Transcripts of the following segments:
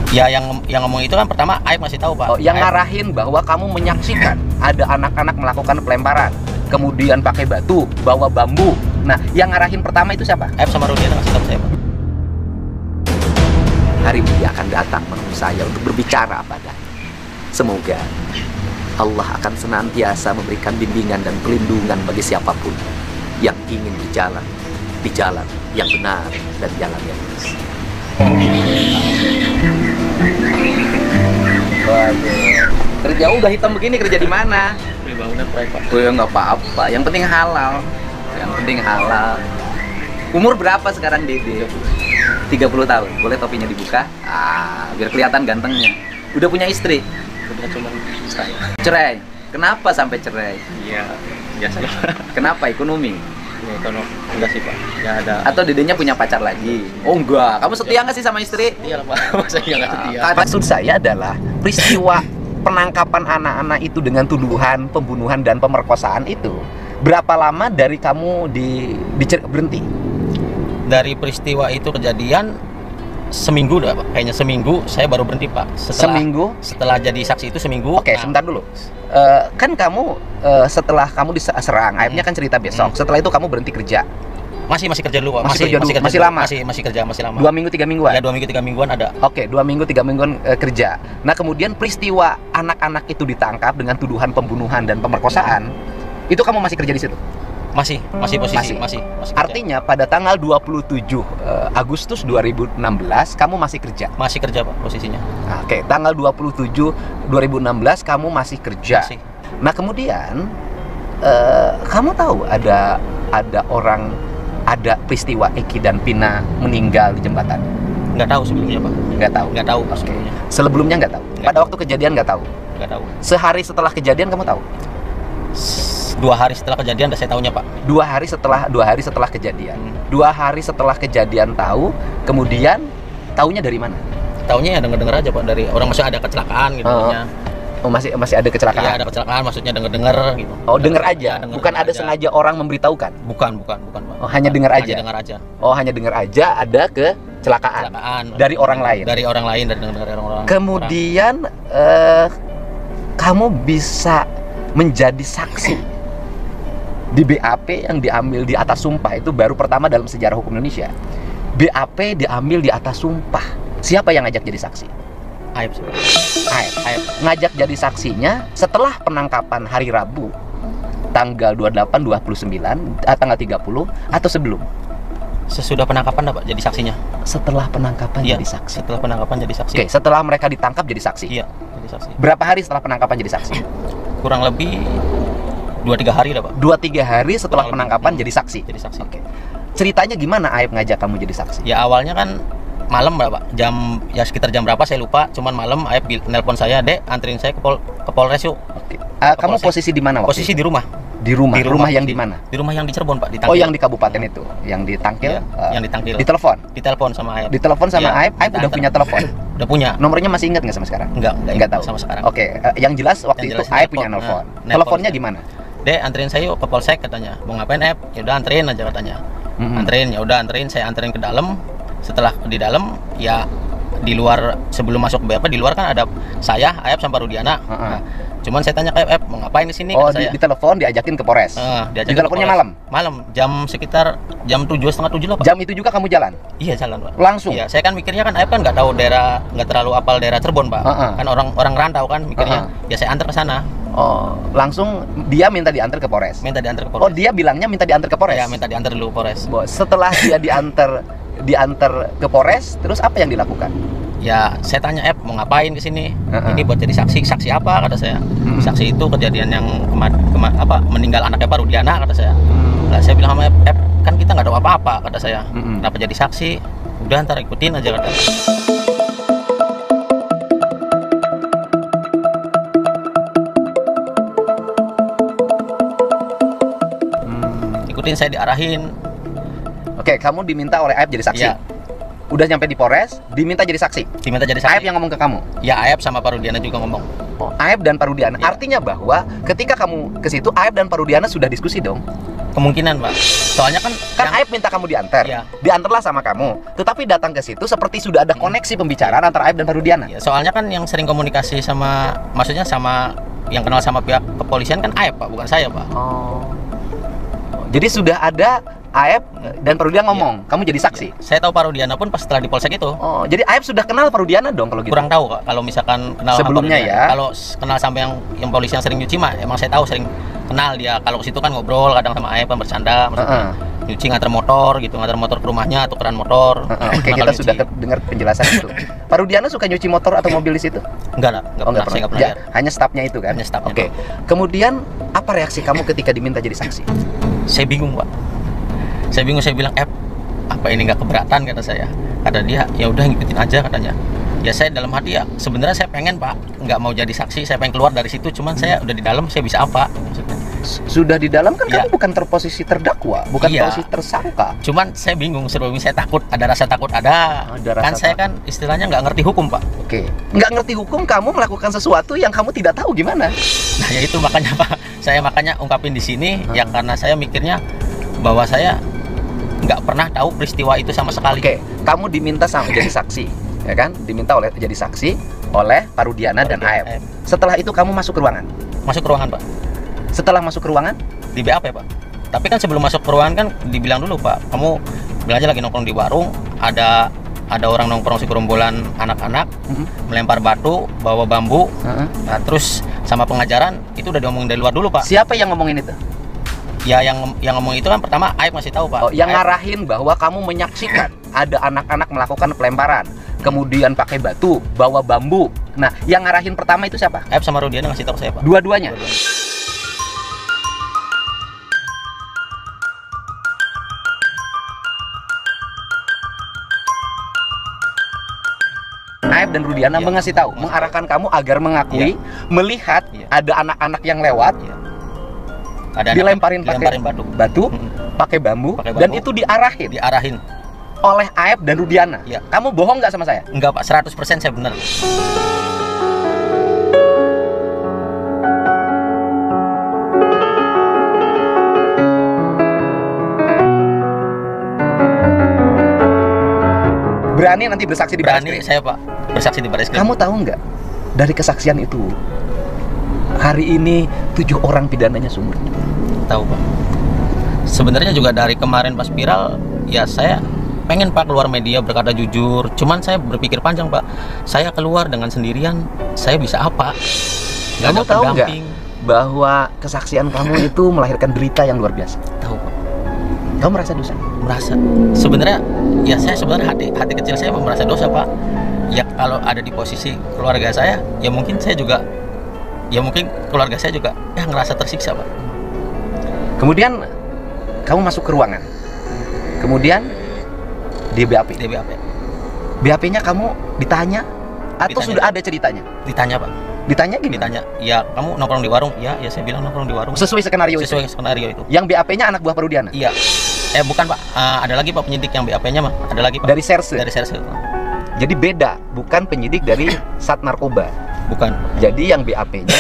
Ya yang ngomong itu kan pertama Aib masih tahu, Pak. Oh, yang Aib, ngarahin bahwa kamu menyaksikan ada anak-anak melakukan pelemparan, kemudian pakai batu, bawa bambu. Nah, yang ngarahin pertama itu siapa? Aib sama Rudiana ngasih tahu saya, Pak. Hari dia akan datang menemui saya untuk berbicara padanya. Semoga Allah akan senantiasa memberikan bimbingan dan perlindungan bagi siapapun yang ingin berjalan di jalan yang benar dan jalan yang lurus. Waduh, kerja udah hitam begini, kerja di mana? Beli bangunan proyek, Pak. Oh ya nggak apa-apa, yang penting halal. Yang penting halal. Umur berapa sekarang Dede? 30 tahun. Boleh topinya dibuka? Biar kelihatan gantengnya. Udah punya istri? Udah cuma saya. Cerai? Kenapa sampai cerai? Iya, biasa lah. Kenapa? Ekonomi? Ya, kalau enggak sih, Pak. Enggak ada. Atau dedenya punya pacar lagi? Oh enggak, kamu setia nggak sih sama istri? Iya lah, Pak. Masa iya nggak setia? Maksud saya adalah peristiwa penangkapan anak-anak itu dengan tuduhan pembunuhan dan pemerkosaan itu berapa lama dari kamu berhenti? Dari peristiwa itu kejadian seminggu dah, Pak. Kayaknya seminggu saya baru berhenti, Pak. Seminggu? Setelah jadi saksi itu seminggu. Oke, sebentar dulu. Kan kamu setelah kamu diserang, Aibnya kan cerita besok. Setelah itu kamu berhenti kerja. Masih kerja dulu, Pak. Masih kerja masih lama. Masih kerja, masih lama. 2 minggu 3 mingguan. Ya, 2 minggu 3 mingguan ada. Oke, 2 minggu 3 mingguan kerja. Nah, kemudian peristiwa anak-anak itu ditangkap dengan tuduhan pembunuhan dan pemerkosaan. Itu kamu masih kerja di situ? Masih posisi masih kerja. Artinya pada tanggal 27 Agustus 2016 kamu masih kerja. Masih kerja, Pak, posisinya. Oke, tanggal 27 2016 kamu masih kerja. Masih. Nah, kemudian kamu tahu ada peristiwa Eki dan Pina meninggal di jembatan? Nggak tahu sebelumnya, Pak. Nggak tahu. Nggak tahu Oke. sebelumnya. Sebelumnya nggak tahu. Nggak Pada tahu. waktu kejadian nggak tahu. Nggak tahu. Sehari setelah kejadian kamu tahu? 2 hari setelah kejadian saya tahunya, Pak. 2 hari setelah kejadian. 2 hari setelah kejadian tahu, kemudian tahunya dari mana? Tahunya ya denger-denger aja, Pak, dari orang masih ada kecelakaan gitu ya. Oh, masih ada kecelakaan. Iya, ada kecelakaan, maksudnya denger-denger gitu. Oh, dengar aja. Denger Bukan ada aja. sengaja orang memberitahukan. Bukan, Pak. Oh, hanya dengar aja. Hanya dengar aja. Oh, hanya dengar aja ada kecelakaan. Kecelakaan Dari orang lain. Dari orang lain, dari orang. Kemudian kamu bisa menjadi saksi di BAP yang diambil di atas sumpah. Itu baru pertama dalam sejarah hukum Indonesia. BAP diambil di atas sumpah. Siapa yang ngajak jadi saksi? Aib. Aib. Ngajak jadi saksinya setelah penangkapan hari Rabu tanggal 28, 29, tanggal 30 atau sebelum? Sesudah penangkapan, Pak, jadi saksinya. Setelah penangkapan Iya, jadi saksi. setelah penangkapan jadi saksi. Oke, setelah mereka ditangkap jadi saksi. Iya, jadi saksi. Berapa hari setelah penangkapan jadi saksi? Kurang lebih 2-3 hari dah, Pak. 2-3 hari setelah Kurang penangkapan lebih. jadi saksi. Jadi saksi. Oke. Ceritanya gimana Aib ngajak kamu jadi saksi? Ya awalnya kan malam, Pak. Sekitar jam berapa saya lupa. Cuman malam Aib nelpon saya, "Dek, anterin saya ke Polres yuk." Oke. Kamu posisi di mana waktu Posisi itu? di rumah. Di rumah yang di mana? Di rumah yang di Cirebon, Pak, di Tangkil. Oh, yang di kabupaten itu, yang di Tangkil. Iya, yang di Tangkil. Ditelepon sama Aib. Ditelepon sama Iya, Aib udah diantar. punya telepon. Udah punya. Nomornya masih ingat nggak sama sekarang? Enggak tahu. sama sekarang. Oke, yang jelas waktu Yang itu jelas Aib nelpon. punya nelpon. Nelpon. Teleponnya di mana? "Dek, anterin saya yuk ke Polsek," katanya. "Mau ngapain, Aib?" "Ya udah, anterin aja," katanya. Anterin, ya udah anterin, saya anterin ke dalam. Setelah di dalam, ya di luar, sebelum masuk BAP, di luar kan ada saya, Aib sama Rudiana. Nah, cuman saya tanya ke Aib, "Mau ngapain di sini?" Oh, kata saya. di telepon diajakin ke Polres. Diajakin Di teleponnya ke Polres. malam. Malam, sekitar jam 7, setengah 7 lah, Pak. Jam itu juga kamu jalan? Iya, jalan, Pak. Langsung? Iya, saya kan mikirnya kan Aib kan nggak tahu daerah, nggak terlalu apal daerah Cirebon, Pak. Kan orang rantau kan mikirnya. Ya saya antar ke sana. Oh, langsung dia minta diantar ke Polres. Minta diantar ke Oh, Polres. dia bilangnya minta diantar ke Polres. Ya, minta diantar dulu ke Polres. Setelah dia diantar ke Polres, terus apa yang dilakukan? Ya, saya tanya, "Mau ngapain ke sini?" "Ini buat jadi saksi." "Saksi apa?" kata saya. "Saksi itu kejadian yang meninggal anaknya Pak Rudiana," kata saya. Nah, saya bilang sama Ep, "Kan kita nggak tahu apa-apa," kata saya. "Kenapa jadi saksi? Udah, ntar ikutin aja," kata. Ikutin, saya diarahin. Oke, kamu diminta oleh Aib jadi saksi. Iya. Udah nyampe di Polres, diminta jadi saksi. Diminta jadi saksi. Aib yang ngomong ke kamu. Ya, Aib sama Pak Rudiana juga ngomong. Aib dan Pak Rudiana. Iya. Artinya bahwa ketika kamu ke situ, Aib dan Pak Rudiana sudah diskusi dong. Kemungkinan Pak. Soalnya kan Aib minta kamu diantar, Iya. diantarlah sama kamu. Tetapi datang ke situ seperti sudah ada koneksi pembicaraan antara Aib dan Parudiana. ya, soalnya kan yang sering komunikasi sama, maksudnya sama yang kenal sama pihak kepolisian kan Aib Pak, bukan saya Pak. Oh. Jadi sudah ada Aib dan Parudiana ngomong, kamu jadi saksi. Saya tahu Parudiana pun pas setelah di polsek itu. Oh, jadi Aib sudah kenal Parudiana dong kalau gitu. Kurang tahu Kak, kalau misalkan kenal sama Sebelumnya Parudiana. ya. Kalau kenal sama yang polisi yang sering nyuci mah emang saya tahu sering kenal dia. Kalau ke situ kan ngobrol kadang sama Aib bercanda, maksudnya nyuci nganter motor gitu, nganter motor ke rumahnya, tukeran motor. Oke, kita sudah dengar penjelasan itu. Parudiana suka nyuci motor atau mobil di situ? Enggak lah, enggak pernah, saya enggak pernah Ya, lihat. hanya stafnya itu kan? Hanya stafnya Oke. Kemudian apa reaksi kamu ketika diminta jadi saksi? Saya bingung Pak. Saya bingung, saya bilang, apa ini nggak keberatan, kata saya. Kata dia, ya udah ngikutin aja katanya. Ya saya dalam hati ya sebenarnya saya pengen Pak, nggak mau jadi saksi, saya pengen keluar dari situ, cuman saya udah di dalam, saya bisa apa maksudnya. Sudah di dalam kan Iya. kamu bukan terposisi terdakwa, bukan Iya. posisi tersangka. Cuman saya bingung, sebelumnya saya takut, ada rasa takut ada. Ada rasa Kan saya kan istilahnya nggak ngerti hukum Pak. Oke, nggak ngerti hukum, kamu melakukan sesuatu yang kamu tidak tahu gimana? Nah ya itu makanya Pak, saya makanya ungkapin di sini, ya karena saya mikirnya bahwa saya nggak pernah tahu peristiwa itu sama sekali. Oke, kamu diminta sama jadi saksi, ya kan? Diminta oleh jadi saksi oleh Parudiana dan Aib. Setelah itu kamu masuk ke ruangan. Masuk ke ruangan Pak, Setelah masuk ke ruangan, di BAP Pak. Tapi kan sebelum masuk ke ruangan kan dibilang dulu Pak, kamu bilang aja lagi nongkrong di warung, ada orang nongkrong segerombolan anak-anak, melempar batu, bawa bambu, nah, terus sama pengajaran itu udah diomongin dari luar dulu Pak. siapa yang ngomongin itu? Ya yang ngomong itu kan pertama Aib masih tahu Pak. Oh, yang Aib- ngarahin bahwa kamu menyaksikan ada anak-anak melakukan pelemparan, kemudian pakai batu, bawa bambu. Nah, yang ngarahin pertama itu siapa? Aib sama Rudiana ngasih tahu saya Pak. Dua-duanya. Aib dan Rudiana Iya. mengasih tahu, mengarahkan kamu agar mengakui, melihat Iya. ada anak-anak yang lewat, Iya. Ada dilemparin dilemparin pakai batu, batu, pakai bambu, Pakai dan bambu. itu diarahin diarahin. oleh Aib dan Rudiana. Iya. Kamu bohong nggak sama saya? Enggak Pak, 100% saya benar. Berani nanti bersaksi di Berani Barreskrim? saya Pak bersaksi di Barreskrim. Kamu tahu nggak, dari kesaksian itu hari ini 7 orang pidananya seumur hidup. Tahu Pak. Sebenarnya juga dari kemarin pas viral, ya saya pengen Pak keluar media berkata jujur. Cuman saya berpikir panjang Pak. Saya keluar dengan sendirian, saya bisa apa? Nggak Kamu ada tahu nggak pendamping. bahwa kesaksian kamu itu melahirkan derita yang luar biasa? Tahu Pak. Kamu merasa dosa? Merasa. Sebenarnya ya saya sebenarnya hati kecil saya merasa dosa Pak. Ya kalau ada di posisi keluarga saya, ya mungkin saya juga, ya mungkin keluarga saya juga ya ngerasa tersiksa Pak. Kemudian kamu masuk ke ruangan. Kemudian di BAP. Di BAP. BAP-nya kamu ditanya atau Ditanya. sudah ada ceritanya? Ditanya Pak. Ditanya gimana? Ditanya, ya kamu nongkrong di warung? Ya saya bilang nongkrong di warung. Sesuai skenario itu. Sesuai skenario itu. Yang BAP-nya anak buah Parudiana. Iya. Bukan Pak, ada lagi Pak penyidik yang BAP-nya mah, ada lagi Pak. Dari Serse. Dari Serse. Jadi beda, bukan penyidik dari Sat Narkoba. Bukan. Jadi yang BAP-nya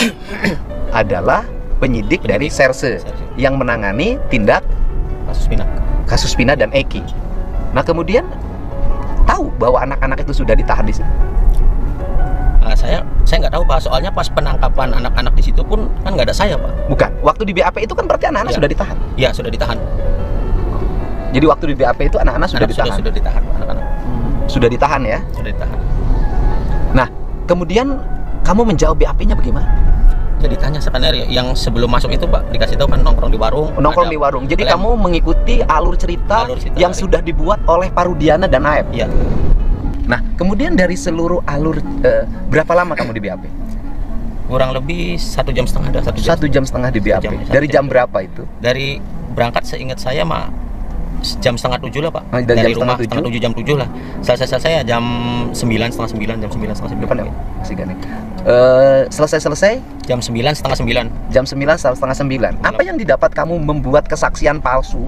adalah penyidik dari Serse yang menangani tindak Kasus pindah. kasus Pina dan Eki. Nah, kemudian tahu bahwa anak-anak itu sudah ditahan di sini. Saya nggak tahu Pak, soalnya pas penangkapan anak-anak di situ pun kan nggak ada saya Pak. Bukan. Waktu di BAP itu kan berarti anak-anak Ya. sudah ditahan. Iya sudah ditahan. Jadi waktu di BAP itu anak-anak sudah Anak ditahan. Sudah ditahan Pak, anak-anak. Sudah ditahan ya. Sudah ditahan. Nah, kemudian kamu menjawab BAP-nya bagaimana? Jadi tanya skenario yang sebelum masuk itu Pak dikasih tahu kan nongkrong di warung. Nongkrong ada- di warung. Jadi Lem- kamu mengikuti alur cerita yang dari- sudah dibuat oleh Parudiana dan Aib. Iya. Nah, kemudian dari seluruh alur berapa lama kamu di BAP? Kurang lebih 1,5 jam ada 1,5 jam di BAP. jam, Dari satu jam jam. berapa itu? Dari berangkat seingat saya mah jam 6:30 lah Pak. Oh, dari dari jam rumah 6:30? 7 jam 7 lah. Selesai ya jam 9 setengah 9 jam 9 setengah 9. Depan ya? Masih gak nih? Selesai Jam 9 setengah 9. jam 9 setengah 9. Apa yang didapat kamu membuat kesaksian palsu,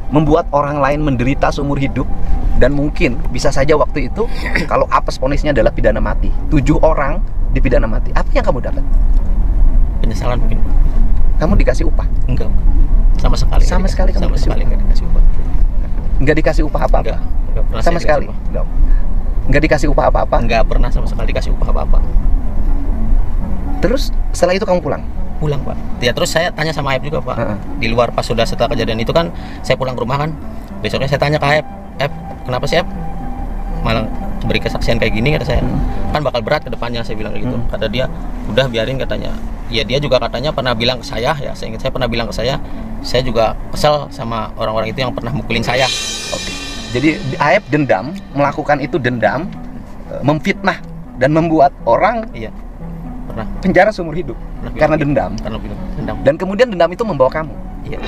membuat orang lain menderita seumur hidup, dan mungkin bisa saja waktu itu kalau apes vonisnya adalah pidana mati, 7 orang dipidana mati. Apa yang kamu dapat? Penyesalan mungkin Pak. kamu dikasih upah? Enggak, sama sekali. Sama sekali kamu sama dikasih sekali upah? nggak dikasih upah. Nggak dikasih upah apa-apa? Enggak pernah Sama saya sekali? dikasih upah. Nggak dikasih upah apa-apa? Enggak pernah sama sekali dikasih upah apa-apa. Terus setelah itu kamu pulang? Pulang, Pak. Ya terus saya tanya sama Aep juga, Pak. Heeh. Di luar pas sudah setelah kejadian itu kan saya pulang ke rumah kan. Besoknya saya tanya ke Aep, "Aep, kenapa sih Aep malah beri kesaksian kayak gini?" kata saya. Kan bakal berat ke depannya, saya bilang kayak gitu. Kata dia, "Udah biarin," katanya. Ya dia juga katanya pernah bilang ke saya, ya saya ingat saya pernah bilang ke saya juga kesel sama orang-orang itu yang pernah mukulin saya. Oke. Jadi Aep dendam, melakukan itu dendam, memfitnah dan membuat orang Iya. Pernah. penjara seumur hidup karena dendam. Karena bilang dendam. Dan kemudian dendam itu membawa kamu. Iya.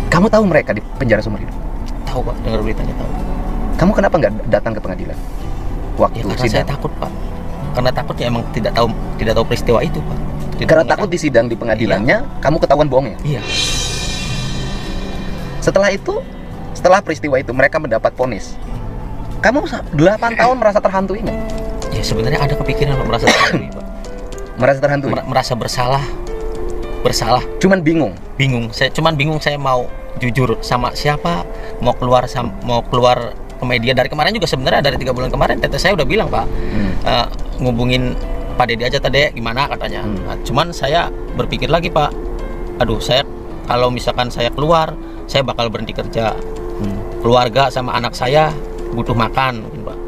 Kamu tahu mereka di penjara seumur hidup? Tahu, Pak, dengar beritanya tahu. Kamu kenapa nggak datang ke pengadilan waktu Ya karena saya sidang? takut, Pak. Karena takut ya emang tidak tahu peristiwa itu, Pak. Tidak Karena mengetahui. takut di sidang di pengadilannya, kamu ketahuan bohongnya. Iya. Setelah itu, setelah peristiwa itu mereka mendapat vonis. Kamu 8 tahun merasa terhantui nggak? Ya sebenarnya ada kepikiran, Pak, merasa terhantui, Pak. Merasa terhantui? Merasa bersalah. Cuman bingung. Bingung. Saya cuman bingung saya mau jujur sama siapa, mau keluar ke media. Dari kemarin juga sebenarnya dari 3 bulan kemarin teteh saya udah bilang, Pak, ngubungin Pak Dedi aja tadi gimana katanya. Nah, cuman saya berpikir lagi, Pak, aduh saya kalau misalkan saya keluar saya bakal berhenti kerja. Keluarga sama anak saya butuh makan mungkin, Pak.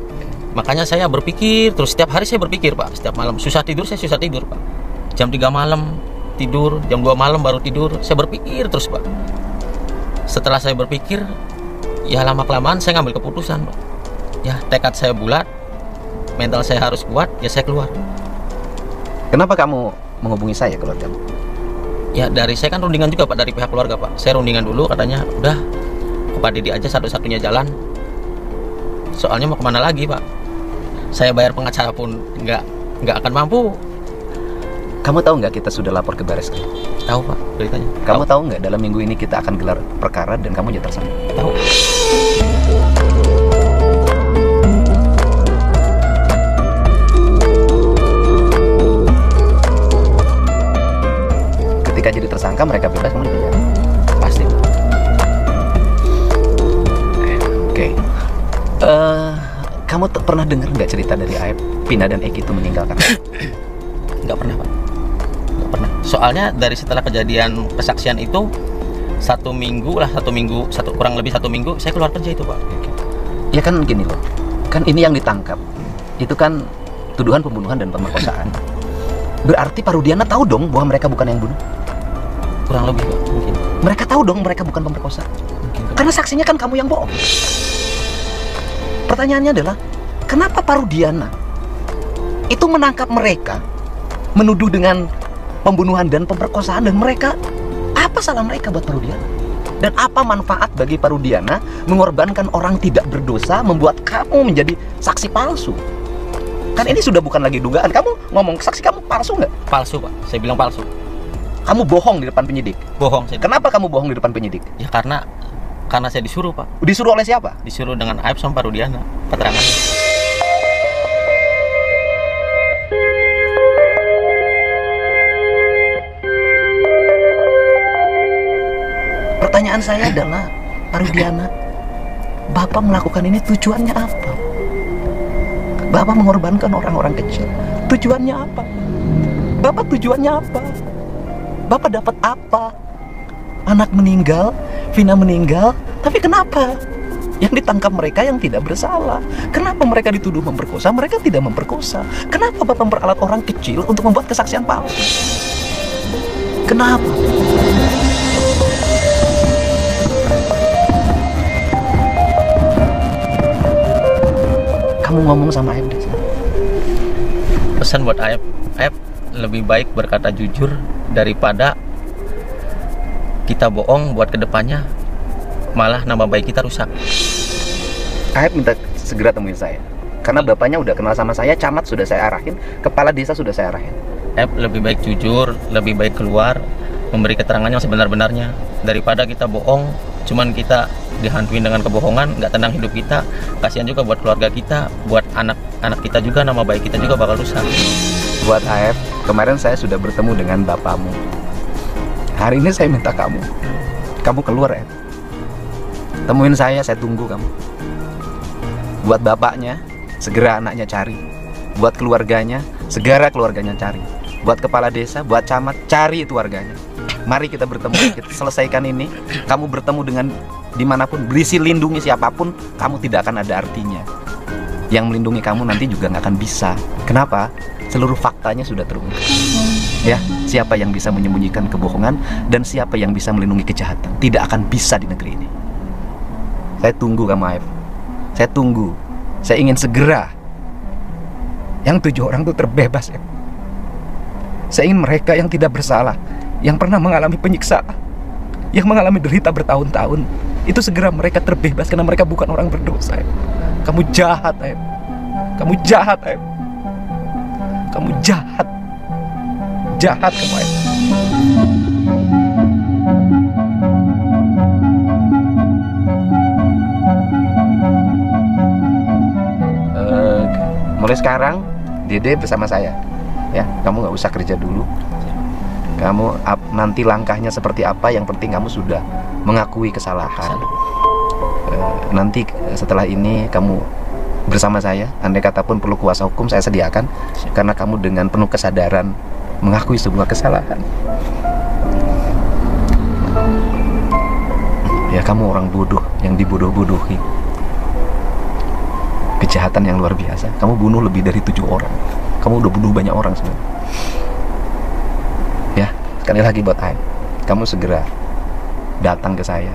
Makanya saya berpikir terus, setiap hari saya berpikir, Pak. Setiap malam susah tidur, Pak. Jam 3 malam tidur, jam 2 malam baru tidur. Saya berpikir terus, Pak. Setelah saya berpikir, ya lama-kelamaan saya ngambil keputusan, Pak. Ya tekad saya bulat, mental saya harus kuat, ya saya keluar. Kenapa kamu menghubungi saya keluarga? Ya dari saya kan rundingan juga, Pak, dari pihak keluarga, Pak. Saya rundingan dulu, katanya udah ke Pak Dedi aja satu-satunya jalan. Soalnya mau kemana lagi, Pak? Saya bayar pengacara pun nggak akan mampu. Kamu tahu nggak kita sudah lapor ke Bareskrim? Tahu, Pak, beritanya. Kamu tahu nggak dalam minggu ini kita akan gelar perkara dan kamu jadi tersangka? Tahu. Ketika jadi tersangka mereka bebas, kamu di penjara. Pasti. Oke. Kamu pernah dengar nggak cerita dari Aep, Vina dan Eki itu meninggalkan? Nggak pernah, Pak. Nggak pernah. Soalnya dari setelah kejadian kesaksian itu kurang lebih satu minggu saya keluar kerja itu, Pak. Ya kan gini loh, kan ini yang ditangkap itu kan tuduhan pembunuhan dan pemerkosaan. Berarti Parudiana tahu dong bahwa mereka bukan yang bunuh. Kurang lebih, Pak, mungkin. Mereka tahu dong mereka bukan pemerkosa. Karena saksinya kan kamu yang bohong. Pertanyaannya adalah, kenapa Parudiana itu menangkap mereka, menuduh dengan pembunuhan dan pemerkosaan, dan mereka, apa salah mereka buat Parudiana? Dan apa manfaat bagi Parudiana mengorbankan orang tidak berdosa, membuat kamu menjadi saksi palsu? Kan ini sudah bukan lagi dugaan. Kamu ngomong saksi kamu palsu nggak? Palsu, Pak. Saya bilang palsu. Kamu bohong di depan penyidik. Bohong saya. Kenapa kamu bohong di depan penyidik? Ya karena saya disuruh, Pak. Disuruh oleh siapa? Disuruh dengan Aep sama Parudiana keterangannya. Pertanyaan saya adalah, Parudiana, Bapak melakukan ini tujuannya apa? Bapak mengorbankan orang-orang kecil, tujuannya apa? Bapak tujuannya apa? Bapak dapat apa? Anak meninggal, Vina meninggal, tapi kenapa? Yang ditangkap mereka yang tidak bersalah. Kenapa mereka dituduh memperkosa? Mereka tidak memperkosa. Kenapa Bapak memperalat orang kecil untuk membuat kesaksian palsu? Kenapa? Kamu ngomong sama Aep deh. Pesan buat Aep, lebih baik berkata jujur daripada kita bohong buat kedepannya malah nama baik kita rusak. Aep minta segera temuin saya, karena bapaknya udah kenal sama saya, camat sudah saya arahin, kepala desa sudah saya arahin. lebih baik jujur, lebih baik keluar, memberi keterangan yang sebenar-benarnya daripada kita bohong, cuman kita dihantuin dengan kebohongan, nggak tenang hidup kita. Kasihan juga buat keluarga kita, buat anak-anak kita juga, nama baik kita juga bakal rusak. Buat AF, kemarin saya sudah bertemu dengan bapakmu. Hari ini saya minta kamu keluar, AF. Temuin saya tunggu kamu. Buat bapaknya, segera anaknya cari. Buat keluarganya, segera keluarganya cari. Buat kepala desa, buat camat, cari itu warganya. Mari kita bertemu, kita selesaikan ini. Kamu bertemu dengan dimanapun, berisi lindungi siapapun, kamu tidak akan ada artinya. Yang melindungi kamu nanti juga nggak akan bisa. Kenapa? Seluruh faktanya sudah terungkap. Ya, siapa yang bisa menyembunyikan kebohongan dan siapa yang bisa melindungi kejahatan? Tidak akan bisa di negeri ini. Saya tunggu kamu, Aif. Saya tunggu. Saya ingin segera yang 7 orang itu terbebas, Aif. Saya ingin mereka yang tidak bersalah, yang pernah mengalami penyiksaan, yang mengalami derita bertahun-tahun, itu segera mereka terbebas karena mereka bukan orang berdosa, Aif. Kamu jahat, Aif. Kamu jahat, Aif. Kamu jahat. Jahat kamu, Aif. Mulai sekarang Dede bersama saya, ya. Kamu nggak usah kerja dulu. Kamu nanti langkahnya seperti apa, yang penting kamu sudah mengakui kesalahan. Nanti setelah ini kamu bersama saya, andai kata pun perlu kuasa hukum saya sediakan, karena kamu dengan penuh kesadaran mengakui sebuah kesalahan. Ya, kamu orang bodoh yang dibodoh-bodohi. Kejahatan yang luar biasa. Kamu bunuh lebih dari 7 orang. Kamu udah bunuh banyak orang sebenarnya. Ya, sekali lagi buat Aif, kamu segera datang ke saya.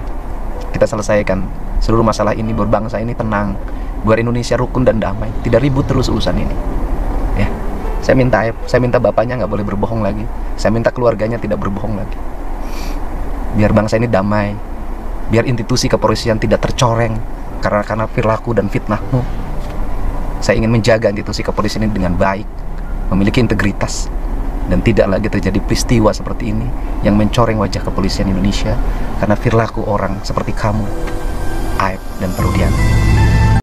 Kita selesaikan seluruh masalah ini, berbangsa ini tenang, biar Indonesia rukun dan damai, tidak ribut terus urusan ini. Ya, saya minta Aif, saya minta bapaknya nggak boleh berbohong lagi. Saya minta keluarganya tidak berbohong lagi. Biar bangsa ini damai, biar institusi kepolisian tidak tercoreng karena perilaku dan fitnahmu. Saya ingin menjaga institusi kepolisian ini dengan baik, memiliki integritas, dan tidak lagi terjadi peristiwa seperti ini yang mencoreng wajah kepolisian Indonesia karena perilaku orang seperti kamu, Aib dan Perludian.